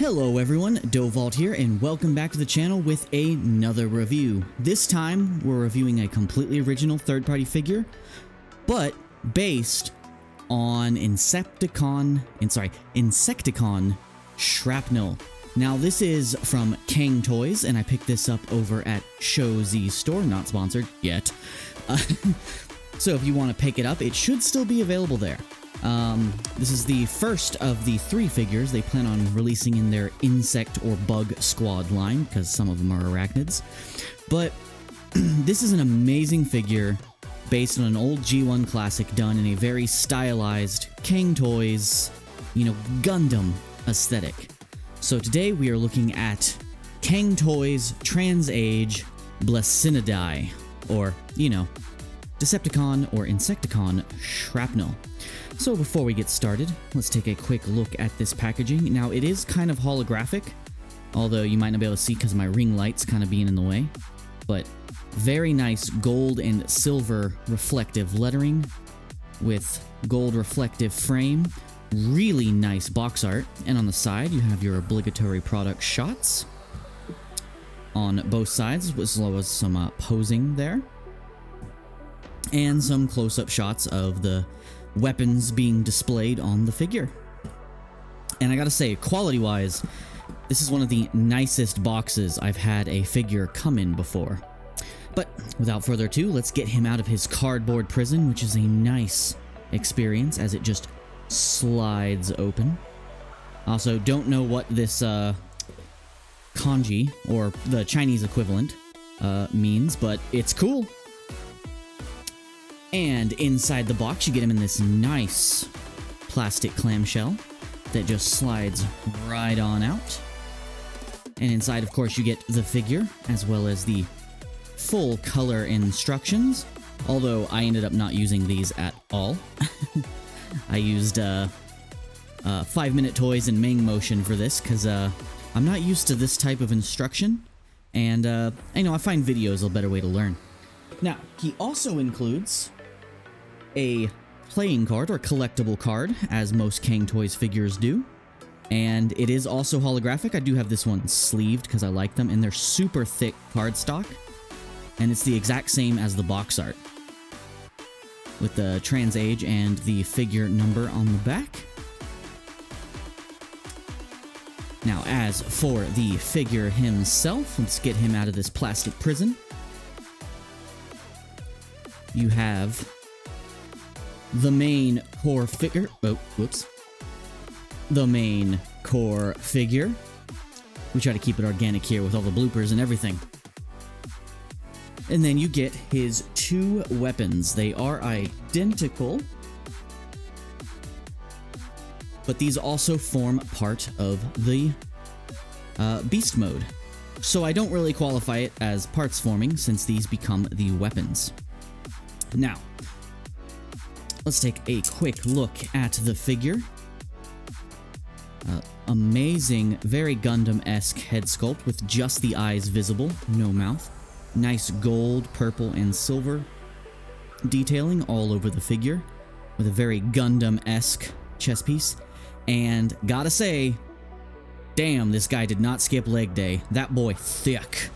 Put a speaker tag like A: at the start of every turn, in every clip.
A: Hello everyone, Dovault here, and welcome back to the channel with another review. This time, we're reviewing a completely original third-party figure, but based on Insecticon Shrapnel. Now, this is from Cang Toys, and I picked this up over at Show Z Store, not sponsored yet. So if you want to pick it up, it should still be available there. This is the first of the 3 figures they plan on releasing in their insect or bug squad line, because some of them are arachnids. But this is an amazing figure based on an old G1 classic done in a very stylized Cang Toys, Gundam aesthetic. So today we are looking at Cang Toys Trans-Age Blacanidea, or, Decepticon or Insecticon Shrapnel. So before we get started, let's take a quick look at this packaging. Now, it is kind of holographic, although you might not be able to see because my ring light's kind of being in the way. But very nice gold and silver reflective lettering with gold reflective frame. Really nice box art. And on the side, you have your obligatory product shots on both sides, as well as some posing there. And some close-up shots of the weapons being displayed on the figure. And I gotta say, quality-wise, this is one of the nicest boxes I've had a figure come in before. But without further ado, let's get him out of his cardboard prison, which is a nice experience as it just slides open. Also, don't know what this kanji, or the Chinese equivalent, means, but it's cool. And inside the box, you get him in this nice plastic clamshell that just slides right on out. And inside, of course, you get the figure, as well as the full color instructions, although I ended up not using these at all. I used 5-minute toys and Ming motion for this, because I'm not used to this type of instruction, and I find videos a better way to learn. Now, he also includes a playing card or collectible card, as most Cang Toys figures do. And it is also holographic. I do have this one sleeved because I like them, and they're super thick cardstock. And it's the exact same as the box art, with the trans-age and the figure number on the back. Now, as for the figure himself, let's get him out of this plastic prison. You have the main core figure. Oh, whoops. The main core figure. We try to keep it organic here with all the bloopers and everything. And then you get his 2 weapons. They are identical, but these also form part of the beast mode. So I don't really qualify it as parts forming, since these become the weapons. Now, let's take a quick look at the figure. Amazing, very Gundam-esque head sculpt with just the eyes visible, no mouth. Nice gold, purple, and silver detailing all over the figure, with a very Gundam-esque chest piece. And gotta say, damn, this guy did not skip leg day. That boy thick.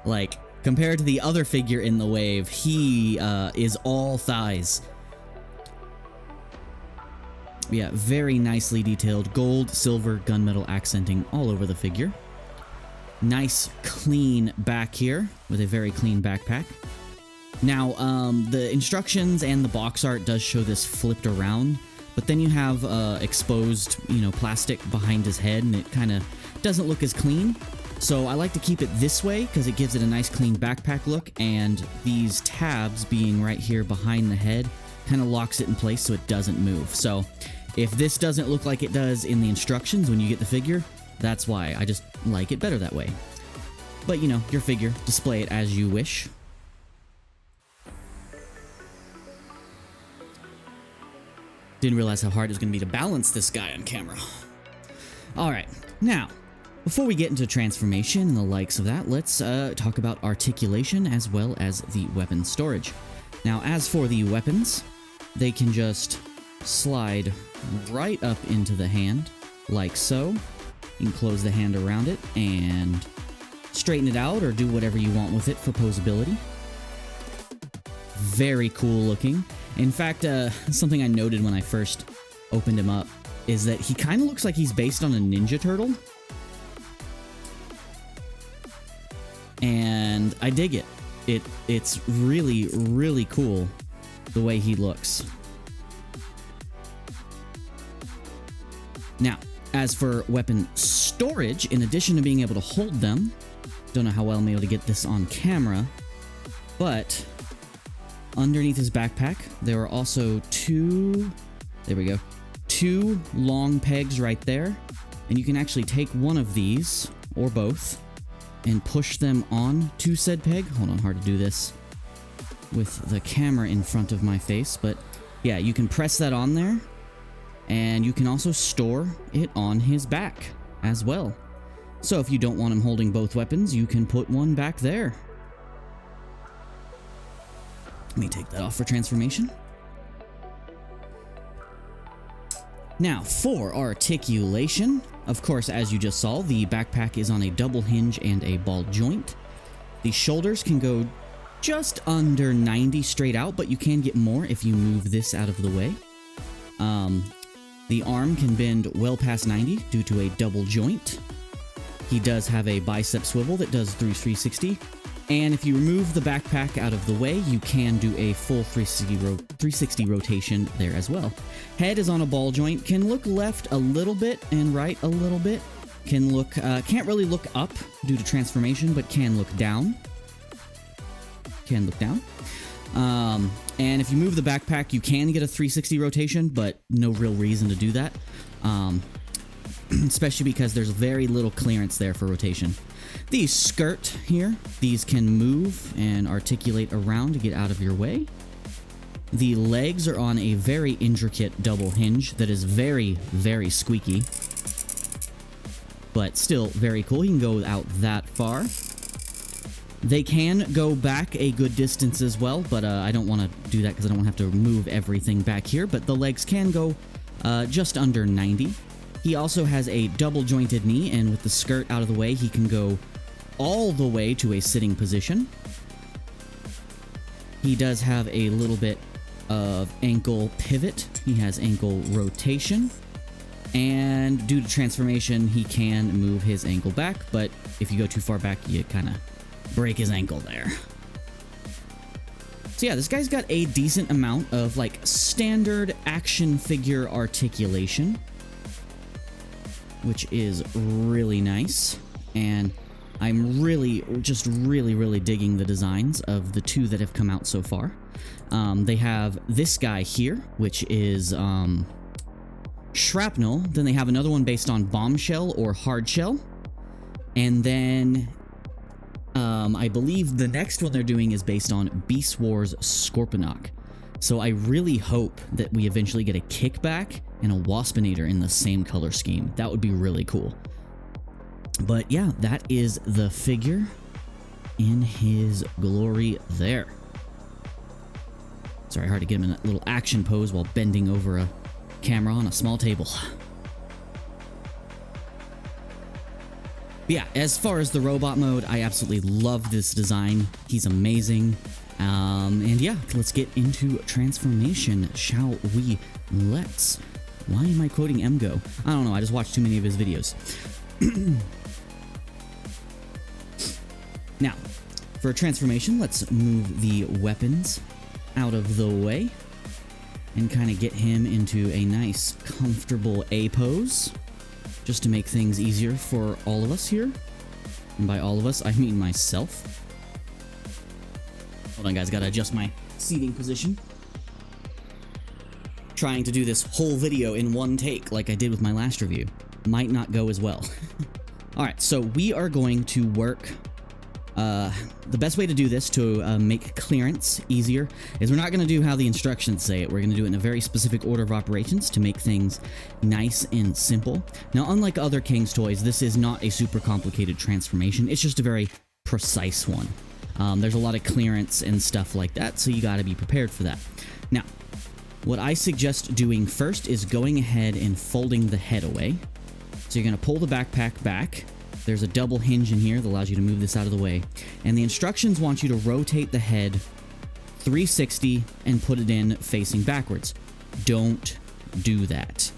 A: Like, compared to the other figure in the wave, he is all thighs. Yeah, very nicely detailed. Gold, silver, gunmetal accenting all over the figure. Nice, clean back here, with a very clean backpack. Now, the instructions and the box art does show this flipped around, but then you have exposed, plastic behind his head, and it kind of doesn't look as clean. So I like to keep it this way because it gives it a nice clean backpack look, and these tabs being right here behind the head kind of locks it in place so it doesn't move. So if this doesn't look like it does in the instructions when you get the figure, that's why. I just like it better that way. But your figure, display it as you wish. Didn't realize how hard it was going to be to balance this guy on camera. Alright, now, before we get into transformation and the likes of that, let's talk about articulation as well as the weapon storage. Now, as for the weapons, they can just slide right up into the hand, like so. You can close the hand around it and straighten it out or do whatever you want with it for posability. Very cool looking. In fact, something I noted when I first opened him up is that he kind of looks like he's based on a Ninja Turtle. And I dig it. It's really, really cool the way he looks. Now, as for weapon storage, in addition to being able to hold them, don't know how well I'm able to get this on camera, but underneath his backpack, there are also two long pegs right there, and you can actually take one of these, or both, and push them on to said peg. Hold on, hard to do this with the camera in front of my face, but yeah, you can press that on there, and you can also store it on his back as well. So if you don't want him holding both weapons, you can put one back there. Let me take that off for transformation. Now, for articulation, of course, as you just saw, the backpack is on a double hinge and a ball joint. The shoulders can go just under 90 straight out, but you can get more if you move this out of the way. The arm can bend well past 90 due to a double joint. He does have a bicep swivel that does 360. And if you remove the backpack out of the way, you can do a full 360 rotation there as well. Head is on a ball joint, can look left a little bit and right a little bit. Can look, can't really look up due to transformation, but can look down. Can look down. And if you move the backpack, you can get a 360 rotation, but no real reason to do that. Especially because there's very little clearance there for rotation. The skirt here, these can move and articulate around to get out of your way. The legs are on a very intricate double hinge that is very, very squeaky, but still very cool. You can go out that far. They can go back a good distance as well, but I don't want to do that because I don't want to have to move everything back here, but the legs can go just under 90. He also has a double jointed knee, and with the skirt out of the way, he can go all the way to a sitting position. He does have a little bit of ankle pivot. He has ankle rotation. And due to transformation, he can move his ankle back, but if you go too far back, you kind of break his ankle there. So yeah, this guy's got a decent amount of like standard action figure articulation, which is really nice, and I'm really digging the designs of the two that have come out so far. They have this guy here, which is Shrapnel. Then they have another one based on Bombshell or Hardshell, and then I believe the next one they're doing is based on Beast Wars Scorponok. So I really hope that we eventually get a Kickback and a Waspinator in the same color scheme. That would be really cool. But yeah, that is the figure in his glory there. Sorry, hard to get him in a little action pose while bending over a camera on a small table. But yeah, as far as the robot mode, I absolutely love this design. He's amazing. And yeah, let's get into transformation, shall we? Let's. Why am I quoting MGO? I don't know, I just watched too many of his videos. Now, for transformation, let's move the weapons out of the way and kind of get him into a nice, comfortable A pose, just to make things easier for all of us here. And by all of us, I mean myself. Hold on, guys, gotta adjust my seating position. Trying to do this whole video in one take like I did with my last review might not go as well. Alright, so we are going to work... the best way to do this to make clearance easier is we're not going to do how the instructions say it. We're going to do it in a very specific order of operations to make things nice and simple. Now, unlike other Cang's toys, this is not a super complicated transformation. It's just a very precise one. There's a lot of clearance and stuff like that, so you got to be prepared for that. Now, what I suggest doing first is going ahead and folding the head away. So you're going to pull the backpack back. There's a double hinge in here that allows you to move this out of the way. And the instructions want you to rotate the head 360 and put it in facing backwards. Don't do that,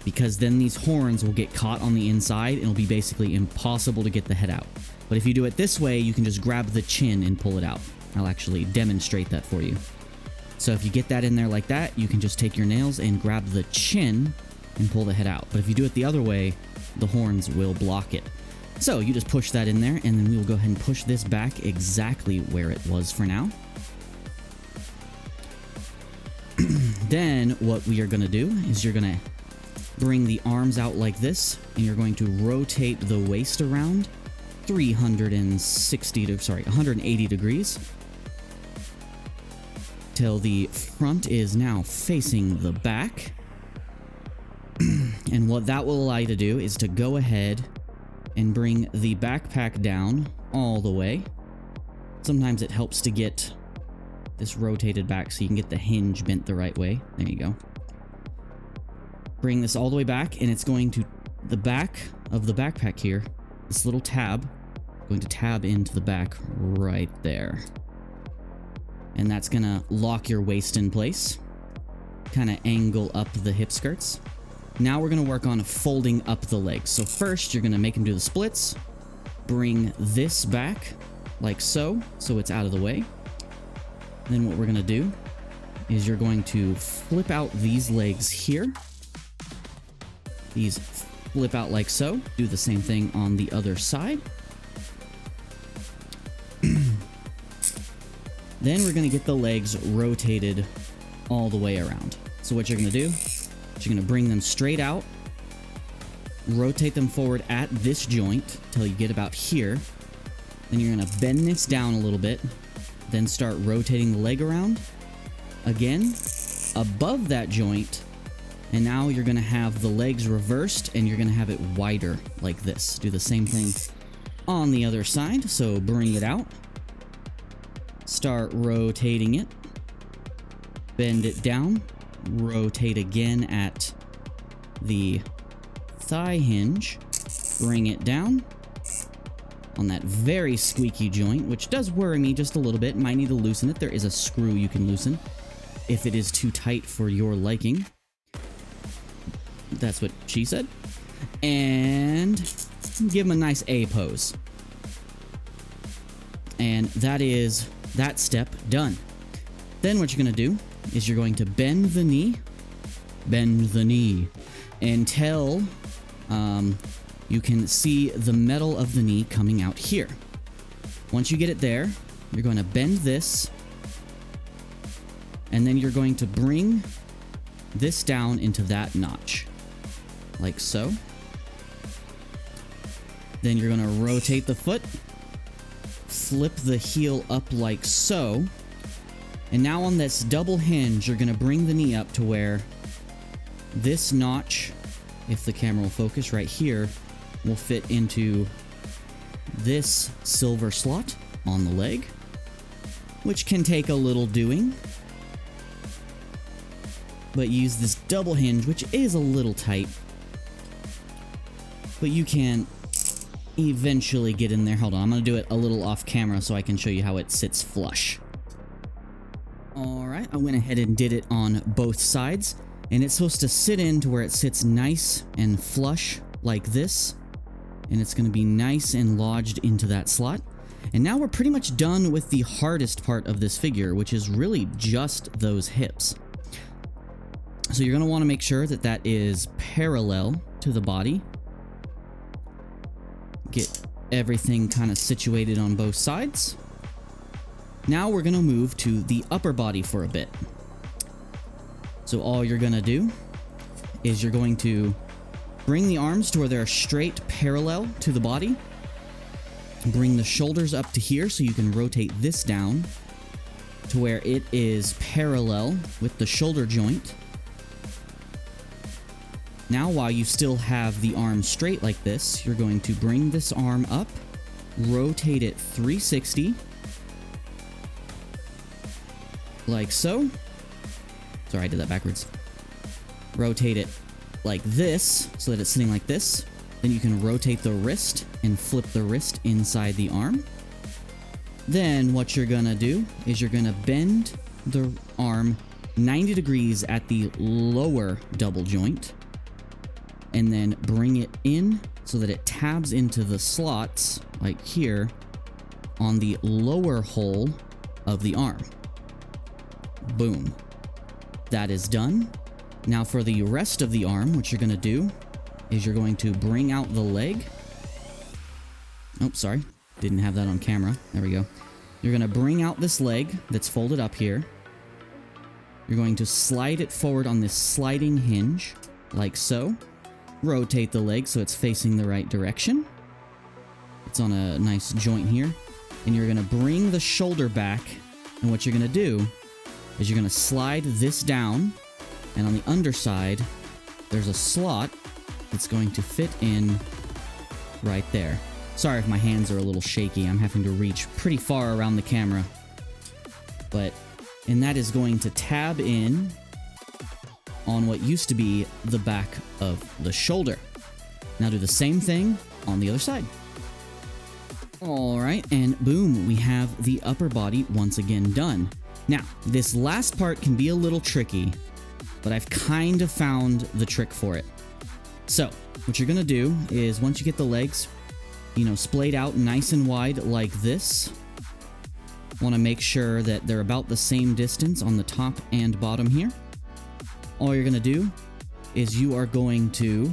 A: because then these horns will get caught on the inside and it'll be basically impossible to get the head out. But if you do it this way, you can just grab the chin and pull it out. I'll actually demonstrate that for you. So if you get that in there like that, you can just take your nails and grab the chin and pull the head out. But if you do it the other way, the horns will block it. So you just push that in there, and then we will go ahead and push this back exactly where it was for now. Then what we are going to do is you're going to bring the arms out like this, and you're going to rotate the waist around 180 degrees till the front is now facing the back. And what that will allow you to do is to go ahead and bring the backpack down all the way. Sometimes it helps to get this rotated back so you can get the hinge bent the right way. There you go. Bring this all the way back, and it's going to the back of the backpack here. This little tab, going to tab into the back right there. And that's gonna lock your waist in place. Kind of angle up the hip skirts. Now we're going to work on folding up the legs. So first, you're going to make them do the splits. Bring this back like so it's out of the way. Then what we're going to do is you're going to flip out these legs here. These flip out like so. Do the same thing on the other side. Then we're going to get the legs rotated all the way around. So what you're going to do, you're going to bring them straight out, rotate them forward at this joint till you get about here. Then you're going to bend this down a little bit, then start rotating the leg around again above that joint. And now you're going to have the legs reversed, and you're going to have it wider like this. Do the same thing on the other side. So bring it out, start rotating it, bend it down, rotate again at the thigh hinge, bring it down on that very squeaky joint, which does worry me just a little bit. Might need to loosen it. There is a screw you can loosen if it is too tight for your liking. That's what she said. And give him a nice A pose. And that is that step done. Then what you're going to do is you're going to bend the knee until you can see the metal of the knee coming out here. Once you get it there, you're going to bend this, and then you're going to bring this down into that notch, like so. Then you're going to rotate the foot, flip the heel up like so. And now on this double hinge, you're going to bring the knee up to where this notch, if the camera will focus right here, will fit into this silver slot on the leg, which can take a little doing. But use this double hinge, which is a little tight, but you can eventually get in there. Hold on, I'm going to do it a little off camera so I can show you how it sits flush. Alright, I went ahead and did it on both sides, and it's supposed to sit in to where it sits nice and flush like this, and it's going to be nice and lodged into that slot. And now we're pretty much done with the hardest part of this figure, which is really just those hips. So you're going to want to make sure that that is parallel to the body. Get everything kind of situated on both sides. Now we're going to move to the upper body for a bit. So all you're going to do is you're going to bring the arms to where they're straight parallel to the body. Bring the shoulders up to here so you can rotate this down to where it is parallel with the shoulder joint. Now, while you still have the arm straight like this, you're going to bring this arm up, rotate it 360, like so. Sorry, I did that backwards. Rotate it like this, so that it's sitting like this. Then you can rotate the wrist and flip the wrist inside the arm. Then what you're gonna do is you're gonna bend the arm 90 degrees at the lower double joint, and then bring it in so that it tabs into the slots, like here, on the lower hole of the arm. Boom. That is done. Now for the rest of the arm, what you're going to do is you're going to bring out the leg. Oh, sorry. Didn't have that on camera. There we go. You're going to bring out this leg that's folded up here. You're going to slide it forward on this sliding hinge, like so. Rotate the leg so it's facing the right direction. It's on a nice joint here. And you're going to bring the shoulder back. And what you're going to do is you're going to slide this down. And on the underside, there's a slot that's going to fit in right there. Sorry if my hands are a little shaky. I'm having to reach pretty far around the camera. And that is going to tab in on what used to be the back of the shoulder. Now do the same thing on the other side. Alright, and boom, we have the upper body once again done. Now, this last part can be a little tricky, but I've kind of found the trick for it. So, what you're gonna do is once you get the legs, splayed out nice and wide like this, want to make sure that they're about the same distance on the top and bottom here. All you're going to do is you are going to...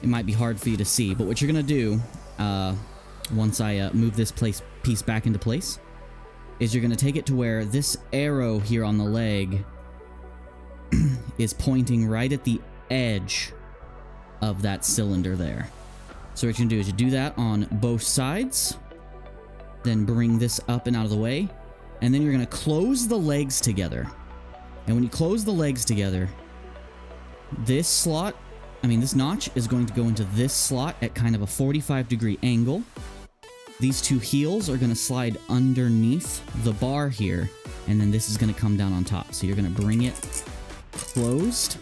A: It might be hard for you to see, but what you're going to do, once I move this piece back into place, is you're going to take it to where this arrow here on the leg is pointing right at the edge of that cylinder there. So what you're going to do is you do that on both sides, then bring this up and out of the way, and then you're going to close the legs together. And when you close the legs together, this notch is going to go into this slot at kind of a 45-degree angle. These two heels are going to slide underneath the bar here, and then this is going to come down on top. So you're going to bring it closed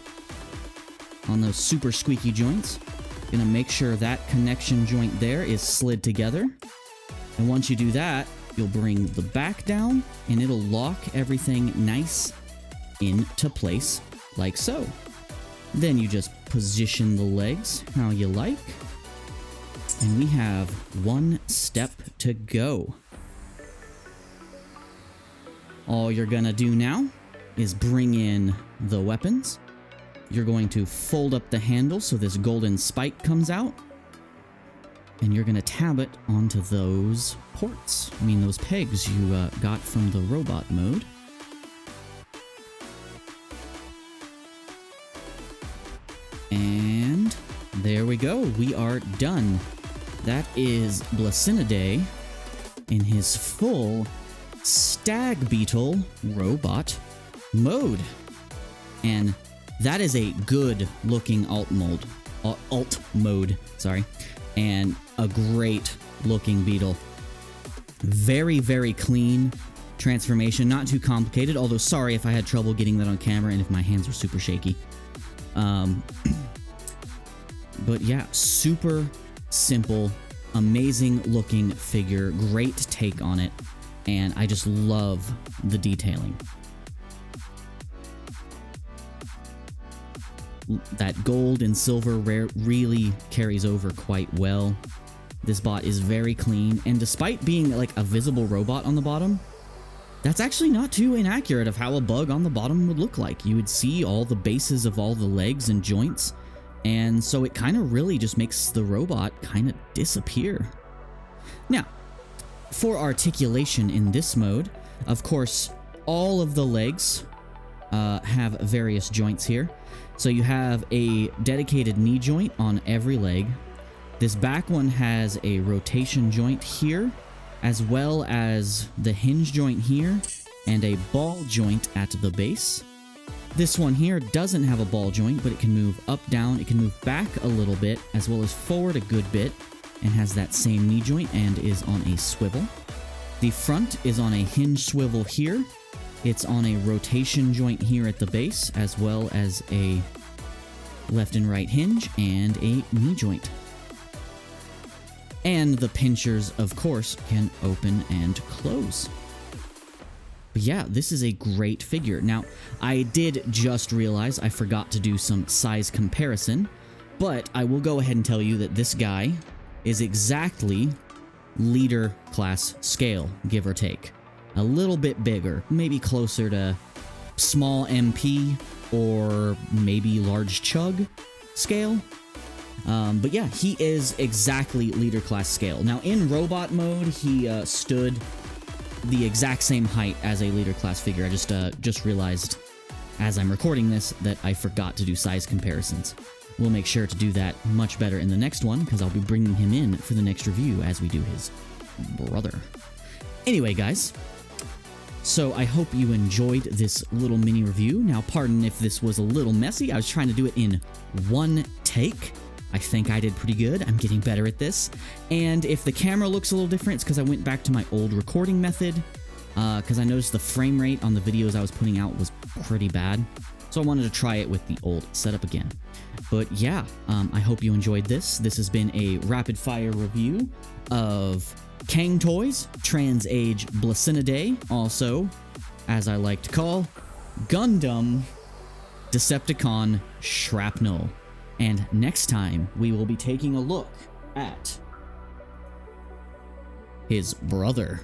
A: on those super squeaky joints. Gonna make sure that connection joint there is slid together. And once you do that, you'll bring the back down and it'll lock everything nice into place like so. Then you just position the legs how you like. And we have one step to go. All you're gonna do now is bring in the weapons. You're going to fold up the handle so this golden spike comes out. And you're going to tab it onto those ports. Those pegs you got from the robot mode. And there we go. We are done. That is Blacanidea in his full stag beetle robot mode. And that is a good looking alt mode, sorry, and a great looking beetle. Very, very clean transformation, not too complicated, although sorry if I had trouble getting that on camera and if my hands were super shaky. But yeah, super simple, amazing looking figure, great take on it, and I just love the detailing. That gold and silver really carries over quite well. This bot is very clean, and despite being like a visible robot on the bottom, that's actually not too inaccurate of how a bug on the bottom would look like. You would see all the bases of all the legs and joints, and so it kind of really just makes the robot kind of disappear. Now, for articulation in this mode, of course, all of the legs have various joints here. So you have a dedicated knee joint on every leg. This back one has a rotation joint here, as well as the hinge joint here, and a ball joint at the base. This one here doesn't have a ball joint, but it can move up, down, it can move back a little bit, as well as forward a good bit, and has that same knee joint and is on a swivel. The front is on a hinge swivel here. It's on a rotation joint here at the base, as well as a left and right hinge, and a knee joint. And the pinchers, of course, can open and close. But yeah, this is a great figure. Now, I did just realize I forgot to do some size comparison, but I will go ahead and tell you that this guy is exactly leader class scale, give or take. A little bit bigger, maybe closer to small MP or maybe large chug scale. But yeah, he is exactly leader class scale. Now, in robot mode, he stood the exact same height as a leader class figure. I just realized as I'm recording this that I forgot to do size comparisons. We'll make sure to do that much better in the next one, because I'll be bringing him in for the next review as we do his brother. Anyway, guys, so I hope you enjoyed this little mini review. Now, pardon if this was a little messy. I was trying to do it in one take. I think I did pretty good. I'm getting better at this. And if the camera looks a little different, it's because I went back to my old recording method, because I noticed the frame rate on the videos I was putting out was pretty bad. So I wanted to try it with the old setup again. But yeah, I hope you enjoyed this. This has been a rapid-fire review of Cang Toys, Trans-Age Blacanidea, also, as I like to call, Gundam Insecticon Shrapnel. And next time, we will be taking a look at his brother,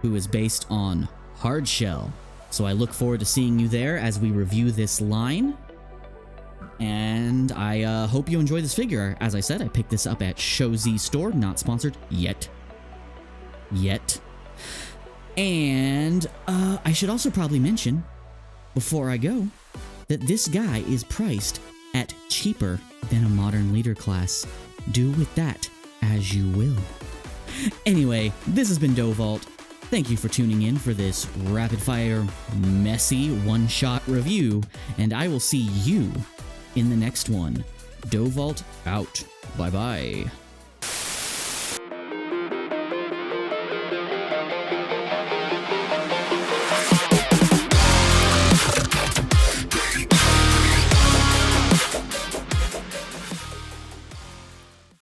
A: who is based on Hardshell. So I look forward to seeing you there as we review this line. And I hope you enjoy this figure. As I said, I picked this up at ShowZ Store, not sponsored yet. And I should also probably mention, before I go, that this guy is priced at cheaper than a modern leader class. Do with that as you will. Anyway, this has been Dovault. Thank you for tuning in for this rapid-fire, messy, one-shot review, and I will see you in the next one. Dovault out. Bye-bye.